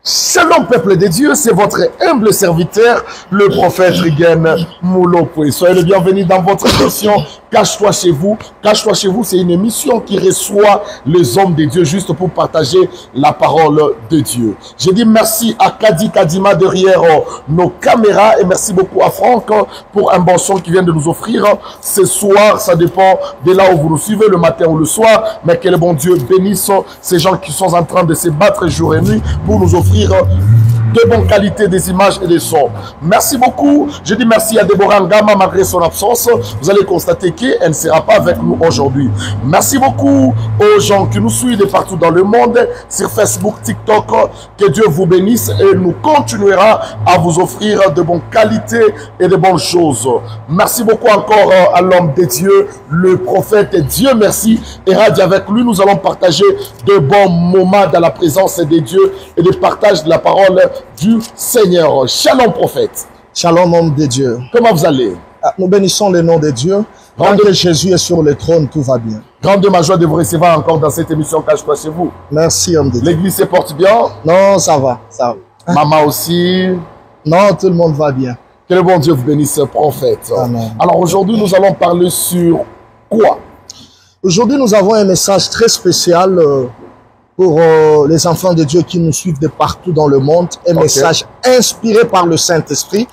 Shalom peuple de Dieu, c'est votre humble serviteur, le prophète Riguen Moulopoué. Soyez le bienvenu dans votre émission Cache-toi chez vous. Cache-toi chez vous, c'est une émission qui reçoit les hommes de Dieu juste pour partager la parole de Dieu. Je dis merci à Kadi Kadima derrière nos caméras et merci beaucoup à Franck pour un bon son qui vient de nous offrir ce soir. Ça dépend de là où vous nous suivez, le matin ou le soir, mais que le bon Dieu bénisse ces gens qui sont en train de se battre jour et nuit pour nous offrir de bonne qualité des images et des sons. Merci beaucoup. Je dis merci à Déborah Ngama malgré son absence. Vous allez constater qu'elle ne sera pas avec nous aujourd'hui. Merci beaucoup aux gens qui nous suivent de partout dans le monde, sur Facebook, TikTok. Que Dieu vous bénisse et nous continuera à vous offrir de bonnes qualités et de bonnes choses. Merci beaucoup encore à l'homme de Dieu, le prophète Dieu merci. Et radio avec lui, nous allons partager de bons moments dans la présence de Dieu et de partage de la parole du Seigneur. Shalom prophète. Shalom homme de Dieu. Comment vous allez? Nous bénissons le nom de Dieu. Tant que Jésus est sur le trône, tout va bien. Grande ma joie de vous recevoir encore dans cette émission Cache-toi chez vous. Merci homme de Dieu. L'église se porte bien? Non, ça va, ça va. Maman aussi? Non, tout le monde va bien. Que le bon Dieu vous bénisse, prophète. Amen. Alors aujourd'hui, nous allons parler sur quoi? Aujourd'hui, nous avons un message très spécial pour les enfants de Dieu qui nous suivent de partout dans le monde. Un message inspiré par le Saint-Esprit.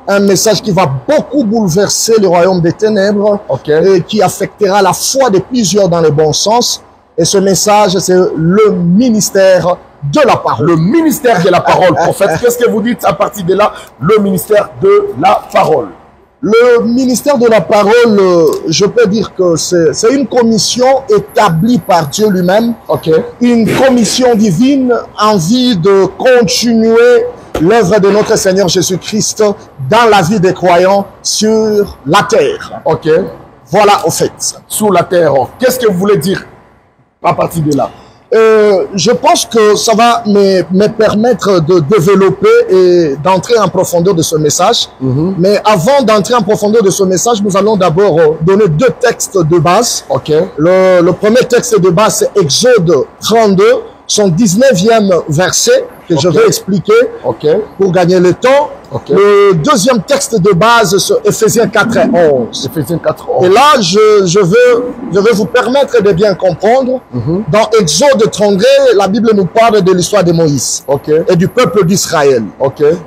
Un message qui va beaucoup bouleverser le royaume des ténèbres et qui affectera la foi de plusieurs dans le bon sens. Et ce message, c'est le ministère de la parole. Le ministère de la parole, prophète. Qu'est-ce que vous dites à partir de là? Le ministère de la parole. Le ministère de la parole, je peux dire que c'est une commission établie par Dieu lui-même. Une commission divine en vue de continuer l'œuvre de notre Seigneur Jésus-Christ dans la vie des croyants sur la terre. Voilà, au fait. Sur la terre. Qu'est-ce que vous voulez dire à partir de là? Je pense que ça va me permettre de développer et d'entrer en profondeur de ce message. Mais avant d'entrer en profondeur de ce message, nous allons d'abord donner deux textes de base. Le premier texte de base, c'est Exode 32, son 19e verset, que je vais expliquer pour gagner le temps. Le deuxième texte de base, c'est Ephésiens 4 et 11. Ephésiens 4 et 11. Et là, je vais vous permettre de bien comprendre. Dans Exode 32, la Bible nous parle de l'histoire de Moïse et du peuple d'Israël.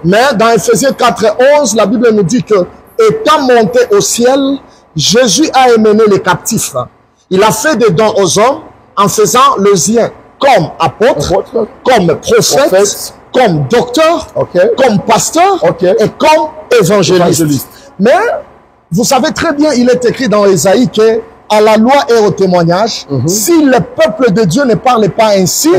Mais dans Ephésiens 4 et 11, la Bible nous dit que, étant monté au ciel, Jésus a emmené les captifs. Il a fait des dons aux hommes en faisant le sien comme apôtre, comme prophète, comme docteur, comme pasteur et comme évangéliste. Mais vous savez très bien, il est écrit dans Ésaïe que à la loi et au témoignage, si le peuple de Dieu ne parle pas ainsi,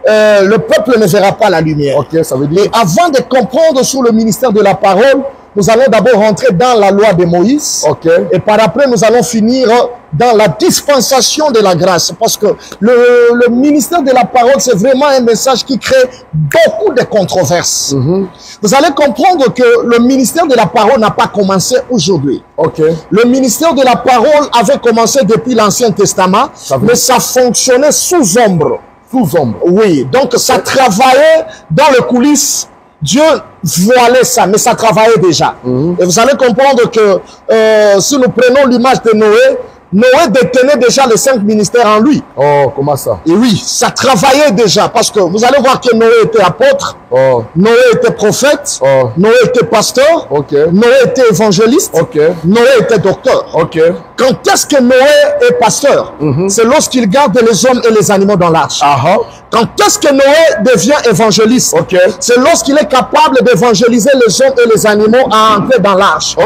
le peuple ne verra pas la lumière. Ça veut dire... Et avant de comprendre sur le ministère de la parole, nous allons d'abord rentrer dans la loi de Moïse. Et par après, nous allons finir dans la dispensation de la grâce. Parce que le ministère de la parole, c'est vraiment un message qui crée beaucoup de controverses. Vous allez comprendre que le ministère de la parole n'a pas commencé aujourd'hui. Le ministère de la parole avait commencé depuis l'Ancien Testament, mais ça fonctionnait sous ombre. Sous ombre. Oui, donc ça travaillait dans les coulisses. Dieu voilait ça, mais ça travaillait déjà. Et vous allez comprendre que si nous prenons l'image de Noé, Noé détenait déjà les 5 ministères en lui. Comment ça? Et oui, ça travaillait déjà, parce que vous allez voir que Noé était apôtre, Noé était prophète, Noé était pasteur, Noé était évangéliste, Noé était docteur. Quand est-ce que Noé est pasteur? C'est lorsqu'il garde les hommes et les animaux dans l'arche. Quand est-ce que Noé devient évangéliste? C'est lorsqu'il est capable d'évangéliser les hommes et les animaux à entrer dans l'arche.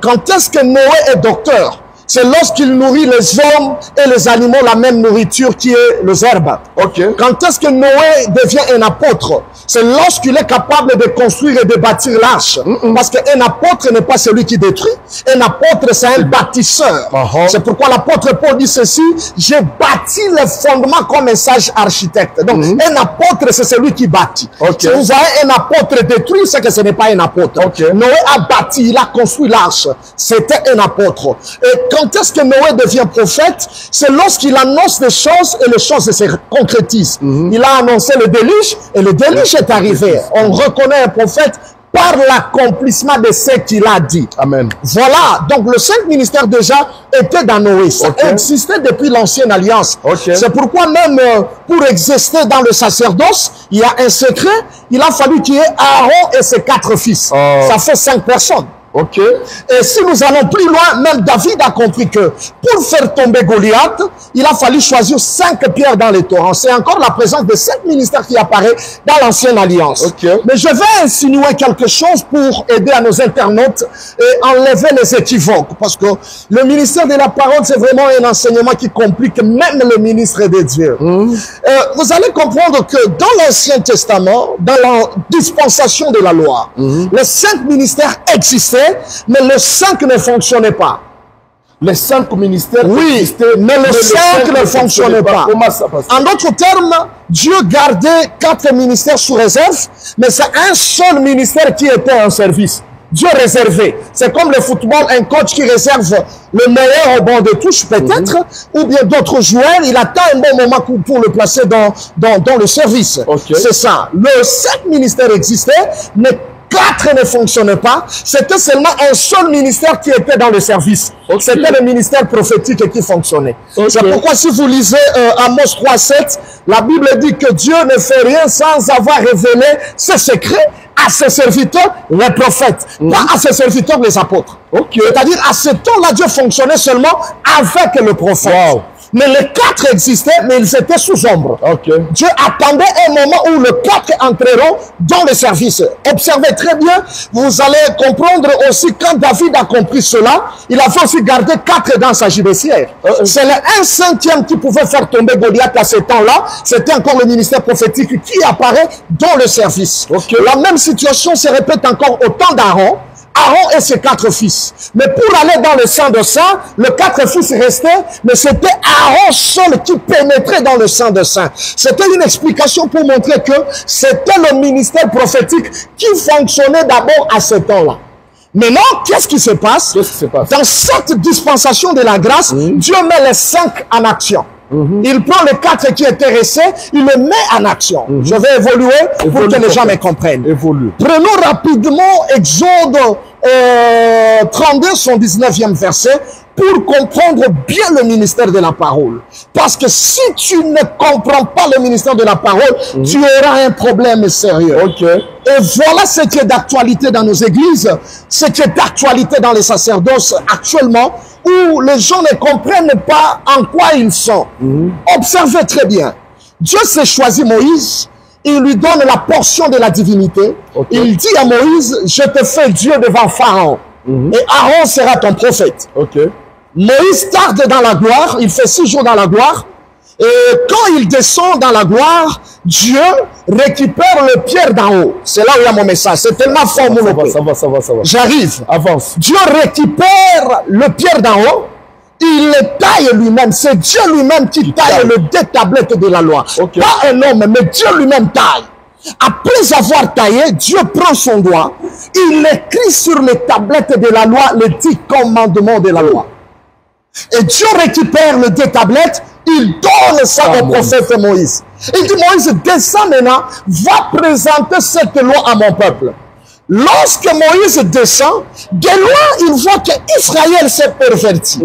Quand est-ce que Noé est docteur? C'est lorsqu'il nourrit les hommes et les animaux la même nourriture qui est les herbes. Quand est-ce que Noé devient un apôtre? C'est lorsqu'il est capable de construire et de bâtir l'arche. Parce qu'un apôtre n'est pas celui qui détruit. Un apôtre, c'est un bâtisseur. C'est pourquoi l'apôtre Paul dit ceci: j'ai bâti les fondements comme un sage architecte. Donc, un apôtre, c'est celui qui bâtit. Si vous avez un apôtre détruit, c'est que ce n'est pas un apôtre. Noé a bâti, il a construit l'arche. C'était un apôtre. Et quand est-ce que Noé devient prophète? C'est lorsqu'il annonce des choses et les choses se concrétisent. Il a annoncé le déluge et le déluge est arrivé. On reconnaît un prophète par l'accomplissement de ce qu'il a dit. Amen. Voilà, donc le 5 ministères déjà était dans Noé. Ça existait depuis l'ancienne alliance. C'est pourquoi même pour exister dans le sacerdoce, il y a un secret. Il a fallu qu'il y ait Aaron et ses 4 fils. Ça fait 5 personnes. Et si nous allons plus loin, même David a compris que pour faire tomber Goliath, il a fallu choisir 5 pierres dans les torrents. C'est encore la présence de 5 ministères qui apparaît dans l'ancienne alliance. Mais je vais insinuer quelque chose pour aider à nos internautes et enlever les équivoques. Parce que le ministère de la parole, c'est vraiment un enseignement qui complique même le ministre de Dieu. Vous allez comprendre que dans l'Ancien Testament, dans la dispensation de la loi, les 5 ministères existaient, mais le 5 ne fonctionnait pas. Les 5 ministères existaient, mais le 5 ne fonctionnait pas. Comment ça passe? En d'autres termes, Dieu gardait 4 ministères sous réserve, mais c'est un seul ministère qui était en service. Dieu réservé. C'est comme le football, un coach qui réserve le meilleur au banc de touche, peut-être, ou bien d'autres joueurs, il attend un bon moment pour le placer dans le service. C'est ça. Le 5 ministères existait, mais 4 ne fonctionnaient pas. C'était seulement un seul ministère qui était dans le service. C'était le ministère prophétique qui fonctionnait. C'est pourquoi si vous lisez Amos 3:7, la Bible dit que Dieu ne fait rien sans avoir révélé ses secrets à ses serviteurs, les prophètes, pas à ses serviteurs, les apôtres. C'est-à-dire, à ce temps-là, Dieu fonctionnait seulement avec le prophète. Mais les 4 existaient, mais ils étaient sous ombre. Dieu attendait un moment où les 4 entreront dans le service. Observez très bien, vous allez comprendre aussi quand David a compris cela, il a fait aussi garder 4 dans sa gibecière. C'est le 1/5 qui pouvait faire tomber Goliath à ce temps-là. C'était encore le ministère prophétique qui apparaît dans le service. La même situation se répète encore au temps d'Aaron. Aaron et ses 4 fils. Mais pour aller dans le sang de sang, les 4 fils restaient, mais c'était Aaron seul qui pénétrait dans le sang de sang. C'était une explication pour montrer que c'était le ministère prophétique qui fonctionnait d'abord à ce temps-là. Maintenant, qu'est-ce qui se passe? Dans cette dispensation de la grâce, Dieu met les 5 en action. Il prend les 4 qui étaient restés, il les met en action. Je vais évoluer pour que les gens me comprennent. Prenons rapidement Exode 32, son 19e verset, pour comprendre bien le ministère de la parole. Parce que si tu ne comprends pas le ministère de la parole, tu auras un problème sérieux. Et voilà ce qui est d'actualité dans nos églises, ce qui est d'actualité dans les sacerdoces actuellement, où les gens ne comprennent pas en quoi ils sont. Observez très bien. Dieu s'est choisi Moïse, il lui donne la portion de la divinité. Il dit à Moïse, je te fais Dieu devant Pharaon. Et Aaron sera ton prophète. Moïse tarde dans la gloire, il fait 6 jours dans la gloire. Et quand il descend dans la gloire, Dieu récupère le pierre d'en haut. C'est là où il y a mon message. C'est tellement fort, mon opé. Ça va. J'arrive. Avance. Dieu récupère le pierre d'en haut. Il le taille lui-même. C'est Dieu lui-même qui taille les 2 tablettes de la loi. Pas un homme, mais Dieu lui-même taille. Après avoir taillé, Dieu prend son doigt. Il écrit sur les tablettes de la loi les 10 commandements de la loi. Et Dieu récupère les 2 tablettes, il donne ça au prophète Moïse. Il dit, Moïse, descends maintenant, va présenter cette loi à mon peuple. Lorsque Moïse descend, de loin, il voit qu'Israël s'est perverti.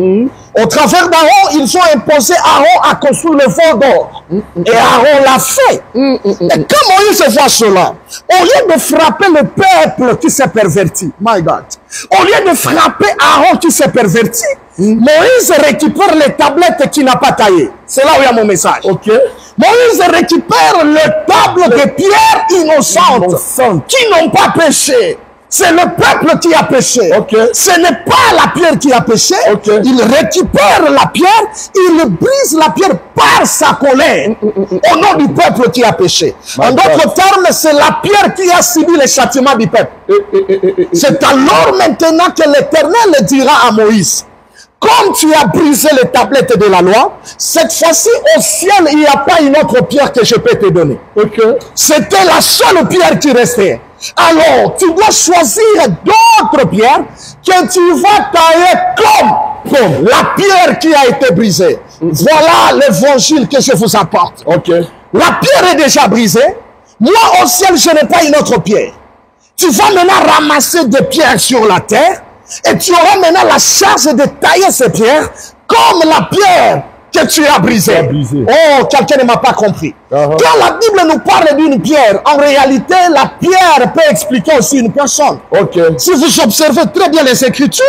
Au travers d'Aaron, ils ont imposé Aaron à construire le fort d'or. Et Aaron l'a fait. Et quand Moïse voit cela, au lieu de frapper le peuple qui s'est perverti, my God, au lieu de frapper Aaron qui s'est perverti, Moïse récupère les tablettes qu'il n'a pas taillées. C'est là où il y a mon message. Moïse récupère les tables de pierre innocentes qui n'ont pas péché. C'est le peuple qui a péché. Ce n'est pas la pierre qui a péché. Il récupère la pierre, il brise la pierre par sa colère au nom du peuple qui a péché. En d'autres termes, c'est la pierre qui a subi le châtiment du peuple. C'est alors maintenant que l'Éternel dira à Moïse, comme tu as brisé les tablettes de la loi, cette fois-ci au ciel, il n'y a pas une autre pierre que je peux te donner. C'était la seule pierre qui restait. Alors, tu dois choisir d'autres pierres que tu vas tailler comme la pierre qui a été brisée. Voilà l'évangile que je vous apporte. Okay. La pierre est déjà brisée. Moi, au ciel, je n'ai pas une autre pierre. Tu vas maintenant ramasser des pierres sur la terre et tu auras maintenant la charge de tailler ces pierres comme la pierre que tu as brisée. Oh, quelqu'un ne m'a pas compris. Quand la Bible nous parle d'une pierre, en réalité, la pierre peut expliquer aussi une personne. Si vous observez très bien les Écritures,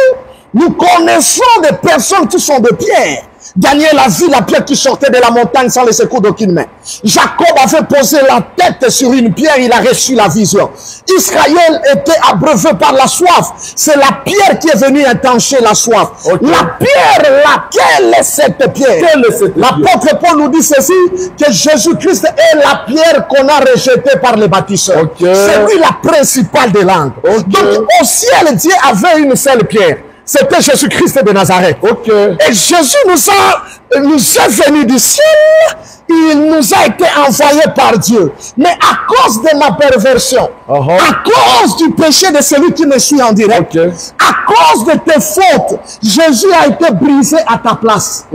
nous connaissons des personnes qui sont de pierre. Daniel a vu la pierre qui sortait de la montagne sans les secours d'aucune main. Jacob avait posé la tête sur une pierre, il a reçu la vision. Israël était abreuvé par la soif. C'est la pierre qui est venue étancher la soif. La pierre, laquelle est cette pierre? L'apôtre Paul nous dit ceci, que Jésus-Christ est la pierre qu'on a rejetée par les bâtisseurs. C'est lui la principale des langues. Donc au ciel, Dieu avait une seule pierre. C'était Jésus-Christ de Nazareth. Et Jésus nous est venu du ciel. Il nous a été envoyé par Dieu. Mais à cause de ma perversion, à cause du péché de celui qui me suit en direct, à cause de tes fautes, Jésus a été brisé à ta place.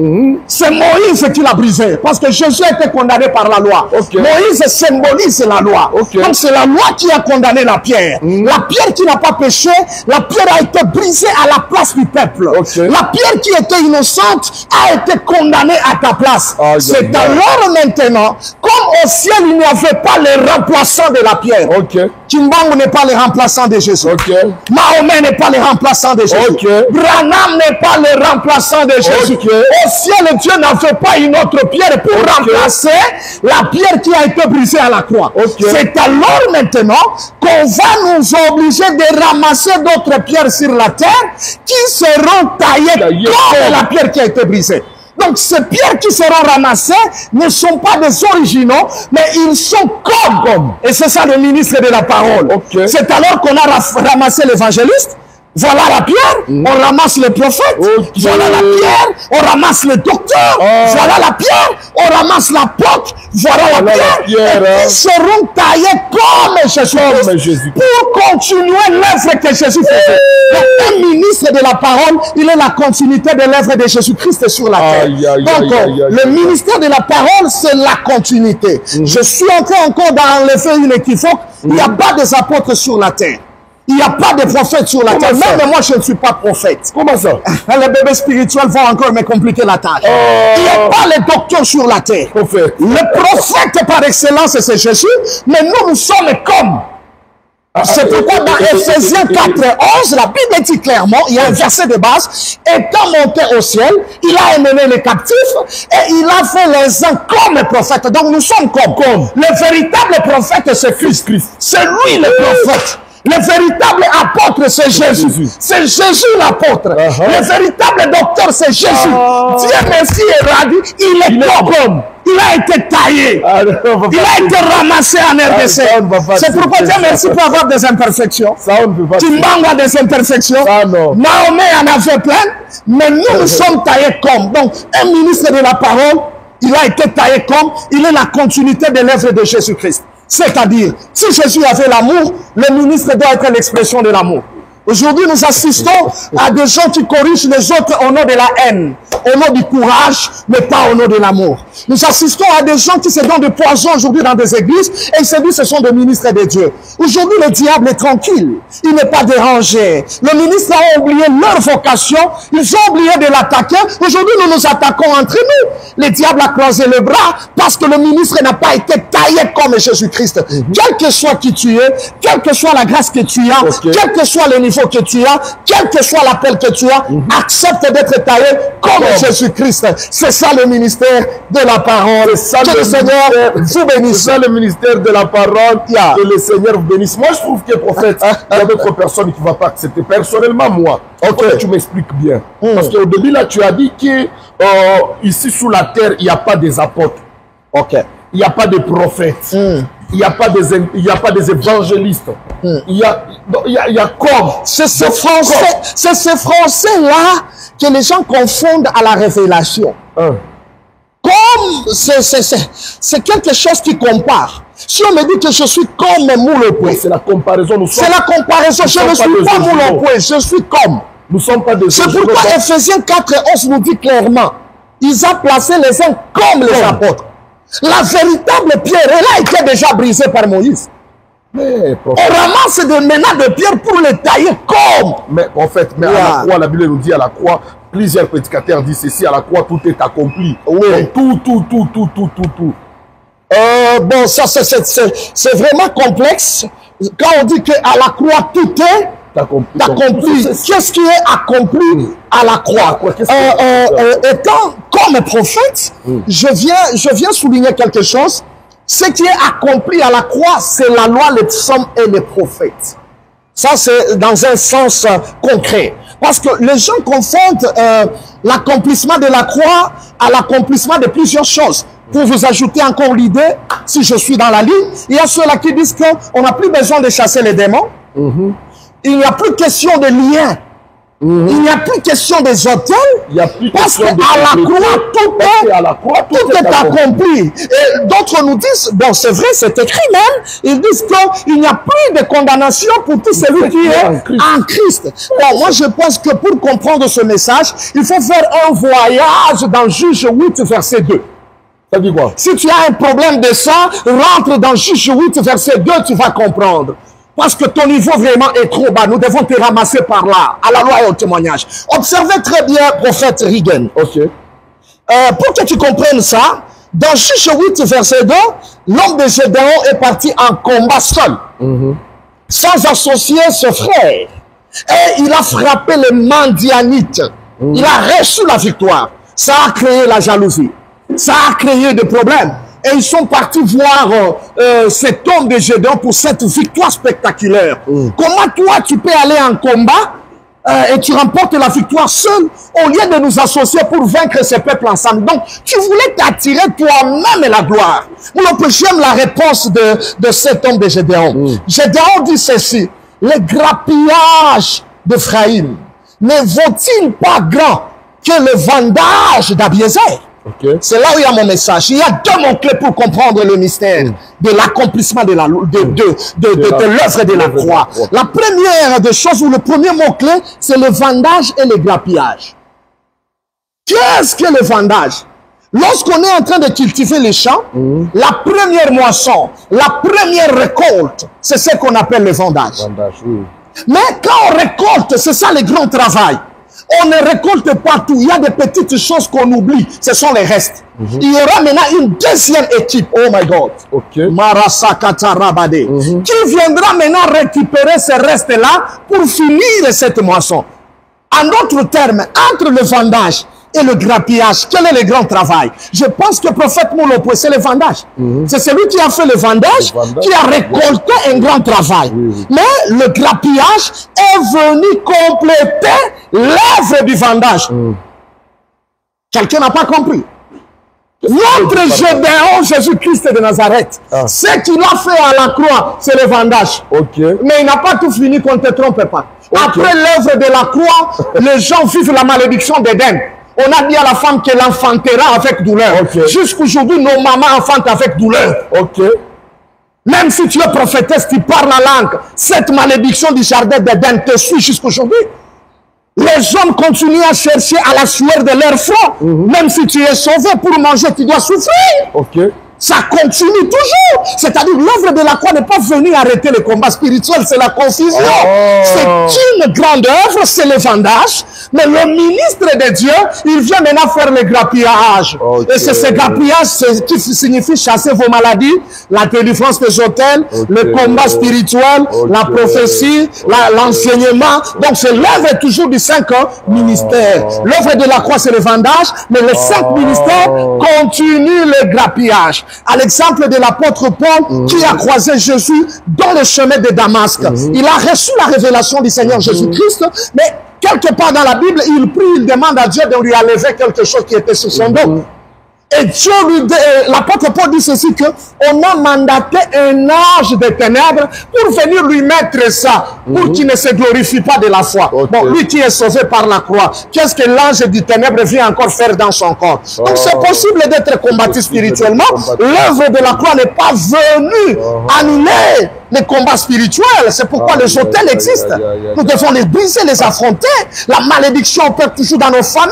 C'est Moïse qui l'a brisé. Parce que Jésus a été condamné par la loi. Moïse symbolise la loi. Donc c'est la loi qui a condamné la pierre. La pierre qui n'a pas péché, la pierre a été brisée à la place du peuple. La pierre qui était innocente a été condamnée à ta place. C'est alors maintenant, comme au ciel il n'y avait pas le remplaçant de la pierre. Kimbangu n'est pas le remplaçant de Jésus. Mahomet n'est pas le remplaçant de Jésus. Branham n'est pas le remplaçant de Jésus. Au ciel, Dieu n'avait pas une autre pierre pour remplacer la pierre qui a été brisée à la croix. C'est alors maintenant qu'on va nous obliger de ramasser d'autres pierres sur la terre qui seront taillées comme la pierre qui a été brisée. Donc ces pierres qui seront ramassées ne sont pas des originaux, mais ils sont comme. Et c'est ça le ministre de la parole. C'est alors qu'on a ramassé l'évangéliste. Voilà la pierre, on ramasse les prophètes. Voilà la pierre, on ramasse les docteurs. Voilà la pierre, on ramasse l'apôtre. Voilà la pierre. Et ils seront taillés comme Jésus pour continuer l'œuvre que Jésus faisait. Donc, un ministre de la parole, il est la continuité de l'œuvre de Jésus-Christ sur la terre. Donc, le ministère de la parole, c'est la continuité. Je suis entré encore dans l'effet une équivoque. Il n'y a pas des apôtres sur la terre. Il n'y a pas de prophète sur la terre. Même moi, je ne suis pas prophète. Comment ça? Les bébés spirituels vont encore me compliquer la tâche. Il n'y a pas les docteurs sur la terre. Le prophète par excellence, c'est Jésus. Mais nous sommes comme. C'est pourquoi dans Ephésiens 4:11, la Bible dit clairement, il y a un verset de base, étant monté au ciel, il a emmené les captifs et il a fait les uns comme les prophètes. Donc nous sommes comme. Le véritable prophète, c'est Christ. C'est lui le prophète. Le véritable apôtre, c'est Jésus. C'est Jésus l'apôtre. Le véritable docteur, c'est Jésus. Dieu merci et radis, il est comme. Il a été taillé. Il a été ramassé en RDC. C'est pourquoi Dieu merci pour avoir des imperfections. Kimbangu a des imperfections. Mahomet en avait plein. Mais nous sommes taillés comme. Donc, un ministre de la parole, il a été taillé comme. Il est la continuité de l'œuvre de Jésus-Christ. C'est-à-dire, si Jésus avait l'amour, le ministre doit être l'expression de l'amour. Aujourd'hui, nous assistons à des gens qui corrigent les autres au nom de la haine, au nom du courage, mais pas au nom de l'amour. Nous assistons à des gens qui se donnent des poisons aujourd'hui dans des églises et ils se disent que ce sont des ministres de Dieu. Aujourd'hui, le diable est tranquille. Il n'est pas dérangé. Le ministre a oublié leur vocation. Ils ont oublié de l'attaquer. Aujourd'hui, nous nous attaquons entre nous. Le diable a croisé le bras parce que le ministre n'a pas été taillé comme Jésus-Christ. Quel que soit qui tu es, quelle que soit la grâce que tu as, quel que soit le niveau que tu as, quel que soit l'appel que tu as, accepte d'être taillé comme Jésus-Christ. C'est ça le ministère de la parole. Que le Seigneur vous bénisse. C'est ça le ministère de la parole. Que le Seigneur vous bénisse. Moi, je trouve que prophète, il y a d'autres personnes qui ne vont pas accepter. Personnellement, moi, tu m'expliques bien. Parce qu'au début, là, tu as dit que ici, sous la terre, il n'y a pas des apôtres. Il n'y a pas de prophètes. Il n'y a pas des évangélistes. Il y a comme. C'est ce français-là que les gens confondent à la révélation. Comme c'est quelque chose qui compare. Si on me dit que je suis comme moule au poêle, c'est la comparaison. C'est la comparaison. Je ne suis pas moule au poêle, je suis comme. Nous ne sommes pas des. C'est pourquoi Ephésiens 4:11 nous dit clairement, ils ont placé les uns comme les apôtres. La véritable pierre, elle a été déjà brisée par Moïse. Mais, on ramasse des menaces de pierre pour les tailler comme. Mais en fait, à la croix, la Bible nous dit à la croix, plusieurs prédicateurs disent ceci, à la croix, tout est accompli. Oui. Donc, tout. Bon, ça, c'est vraiment complexe. Quand on dit qu'à la croix, tout est accompli. Qu'est-ce qui est accompli à la croix? Étant comme prophète, je viens souligner quelque chose. Ce qui est accompli à la croix, c'est la loi, les psaumes et les prophètes. Ça, c'est dans un sens concret. Parce que les gens confondent l'accomplissement de la croix à l'accomplissement de plusieurs choses. Pour vous ajouter encore l'idée, si je suis dans la ligne, il y a ceux-là qui disent qu'on n'a plus besoin de chasser les démons. Il n'y a plus question de lien. Il n'y a plus question des hôtels. Parce qu'à la croix, tout est accompli. Et d'autres nous disent, bon, c'est vrai, c'est écrit même, ils disent qu'il n'y a plus de condamnation pour tout celui qui est en Christ. Bon, moi, je pense que pour comprendre ce message, il faut faire un voyage dans Juge 8, verset 2. Ça dit quoi? Si tu as un problème de ça, rentre dans Juge 8, verset 2, tu vas comprendre. Parce que ton niveau vraiment est trop bas. Nous devons te ramasser par là, à la loi et au témoignage. Observez très bien, prophète Reagan. Ok. Pour que tu comprennes ça, dans Juge 8, verset 2, l'homme de Gédéon est parti en combat seul, sans associer ce frère. Et il a frappé les Mandianites. Il a reçu la victoire. Ça a créé la jalousie. Ça a créé des problèmes. Et ils sont partis voir cet homme de Gédéon pour cette victoire spectaculaire. Comment toi, tu peux aller en combat et tu remportes la victoire seul au lieu de nous associer pour vaincre ces peuples ensemble? Donc, tu voulais t'attirer toi-même la gloire. J'aime la réponse de cet homme de Gédéon. Gédéon dit ceci: le grappillage d'Ephraïm ne vaut-il pas grand que le vendage d'Abiézer? C'est là où il y a mon message. Il y a deux mots-clés pour comprendre le mystère de l'accomplissement de l'œuvre de la croix. La première des choses, ou le premier mot-clé, c'est le vendage et le grappillage. Qu'est-ce que le vendage? Lorsqu'on est en train de cultiver les champs, la première moisson, la première récolte, c'est ce qu'on appelle le vendage. Mais quand on récolte, c'est ça le grand travail. On ne récolte pas tout. Il y a des petites choses qu'on oublie. Ce sont les restes. Il y aura maintenant une deuxième équipe. Oh my God. Marasakata Rabade. Qui viendra maintenant récupérer ces restes-là pour finir cette moisson. En d'autres termes, entre le vendage et le grappillage, quel est le grand travail? Je pense que le prophète Moulopo, c'est le vendage. C'est celui qui a fait le vendage, qui a récolté un grand travail. Mais le grappillage est venu compléter l'œuvre du vendage. Quelqu'un n'a pas compris. Notre Gédéon, Jésus-Christ de Nazareth, ce qu'il a fait à la croix, c'est le vendage. Mais il n'a pas tout fini, qu'on ne te trompe pas. Après l'œuvre de la croix, les gens vivent la malédiction d'Éden. On a dit à la femme qu'elle enfantera avec douleur. Jusqu'aujourd'hui, nos mamans enfantent avec douleur. Même si tu es prophétesse, tu parles la langue, cette malédiction du jardin d'Éden te suit jusqu'aujourd'hui. Les hommes continuent à chercher à la sueur de leur front. Même si tu es sauvé pour manger, tu dois souffrir. Ça continue toujours. C'est-à-dire l'œuvre de la croix n'est pas venue arrêter le combat spirituel, c'est la confusion. C'est une grande œuvre, c'est le vendage. Mais le ministre de Dieu, il vient maintenant faire le grappillage. Et c'est ce grappillage qui signifie chasser vos maladies, la délivrance des hôtels, le combat spirituel, la prophétie, l'enseignement. Donc c'est l'œuvre toujours du 5 ministères. L'œuvre de la croix, c'est le vendage, mais les 5 ministères continuent le grappillage. À l'exemple de l'apôtre Paul qui a croisé Jésus dans le chemin de Damasque. Il a reçu la révélation du Seigneur Jésus-Christ, mais quelque part dans la Bible, il prie, il demande à Dieu de lui enlever quelque chose qui était sur son dos. Et Dieu lui dit, l'apôtre Paul dit ceci, que on a mandaté un ange des ténèbres pour venir lui mettre ça, pour qu'il ne se glorifie pas de la foi. Bon, lui qui est sauvé par la croix, qu'est-ce que l'ange du ténèbre vient encore faire dans son corps? Donc c'est possible d'être combattu spirituellement. L'œuvre de la croix n'est pas venue annuler les combats spirituels. C'est pourquoi les autels existent. Nous devons les briser, les affronter. La malédiction opère toujours dans nos familles.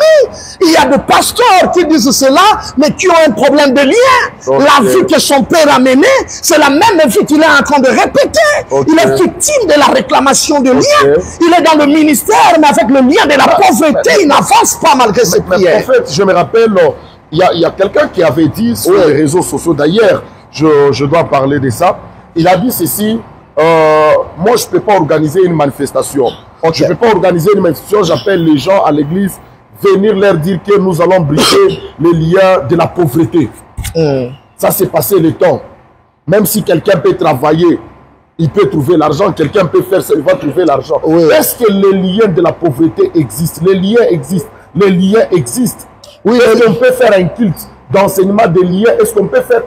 Il y a des pasteurs qui disent cela, mais qui ont un problème de lien. La vie que son père a menée, c'est la même vie qu'il est en train de répéter. Il est victime de la réclamation de lien. Il est dans le ministère, mais avec le lien de la pauvreté, il n'avance pas malgré ses prières. En fait, je me rappelle, il y a quelqu'un qui avait dit sur les réseaux sociaux, d'ailleurs, je dois parler de ça. Il a dit ceci, moi je ne peux pas organiser une manifestation. Je ne peux pas organiser une manifestation, j'appelle les gens à l'église, venir leur dire que nous allons briser les liens de la pauvreté. Ça c'est passé le temps. Même si quelqu'un peut travailler, il peut trouver l'argent, quelqu'un peut faire ça, il va trouver l'argent. Est-ce que les liens de la pauvreté existent? Les liens existent. Les liens existent. Est-ce qu'on peut faire un culte d'enseignement des liens? Est-ce qu'on peut faire...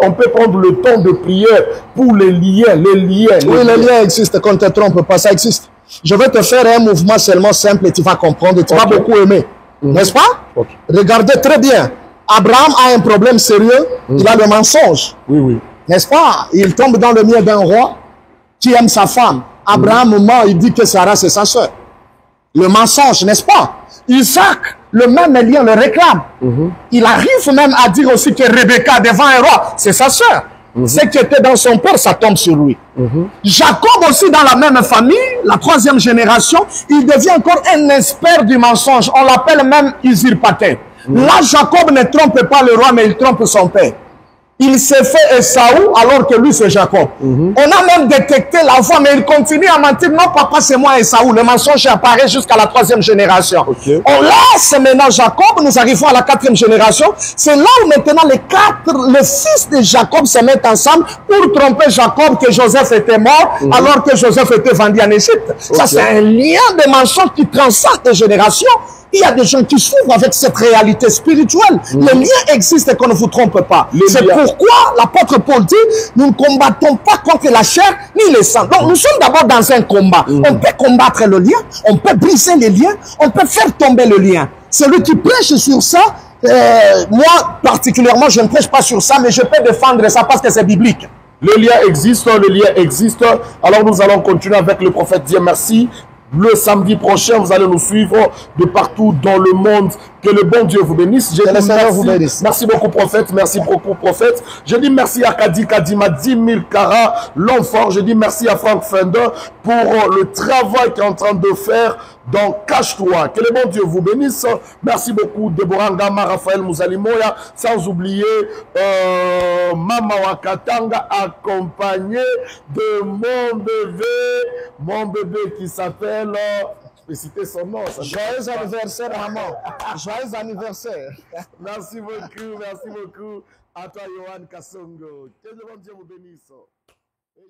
on peut prendre le temps de prière pour les liens, les liens existent, qu'on ne te trompe pas, ça existe. Je vais te faire un mouvement seulement simple et tu vas comprendre, tu vas beaucoup aimer. N'est-ce pas? Regardez très bien. Abraham a un problème sérieux, il a le mensonge. N'est-ce pas? Il tombe dans le milieu d'un roi qui aime sa femme. Abraham ment, il dit que Sarah c'est sa soeur. Le mensonge, n'est-ce pas? Isaac, le même lien le réclame. Il arrive même à dire aussi que Rebecca, devant un roi, c'est sa soeur. Ce qui était dans son père, ça tombe sur lui. Jacob aussi, dans la même famille, la 3e génération, il devient encore un expert du mensonge. On l'appelle même usurpateur. Là, Jacob ne trompe pas le roi, mais il trompe son père. Il s'est fait Esaü alors que lui c'est Jacob. On a même détecté la voix, mais il continue à mentir. Non, papa, c'est moi Esaü. Le mensonge apparaît jusqu'à la 3e génération. On laisse maintenant Jacob, nous arrivons à la 4e génération. C'est là où maintenant les fils de Jacob se mettent ensemble pour tromper Jacob que Joseph était mort alors que Joseph était vendu en Égypte. Ça, c'est un lien de mensonge qui transcende les générations. Il y a des gens qui souffrent avec cette réalité spirituelle. Le lien existe et qu'on ne vous trompe pas. C'est pourquoi l'apôtre Paul dit, nous ne combattons pas contre la chair ni le sang. Donc nous sommes d'abord dans un combat. On peut combattre le lien, on peut briser les liens, on peut faire tomber le lien. Celui qui prêche sur ça, moi particulièrement, je ne prêche pas sur ça, mais je peux défendre ça parce que c'est biblique. Le lien existe, le lien existe. Alors nous allons continuer avec le prophète Dieu merci. Le samedi prochain, vous allez nous suivre de partout dans le monde. Que le bon Dieu vous bénisse. Merci beaucoup, prophète. Merci beaucoup, prophète. Je dis merci à Kadi Kadima, 10 000 carats, l'homme fort. Je dis merci à Frank Fender pour le travail qu'il est en train de faire dans Cache-toi. Que le bon Dieu vous bénisse. Merci beaucoup, Deborah Ngama, Raphaël Mouzalimoya. Sans oublier Mama Wakatanga, accompagné de mon bébé qui s'appelle... Je peux citer son nom. Joyeux anniversaire, maman. Joyeux anniversaire. Merci beaucoup à toi, Yohan Kassongo. Que le bon Dieu vous bénisse. Hey.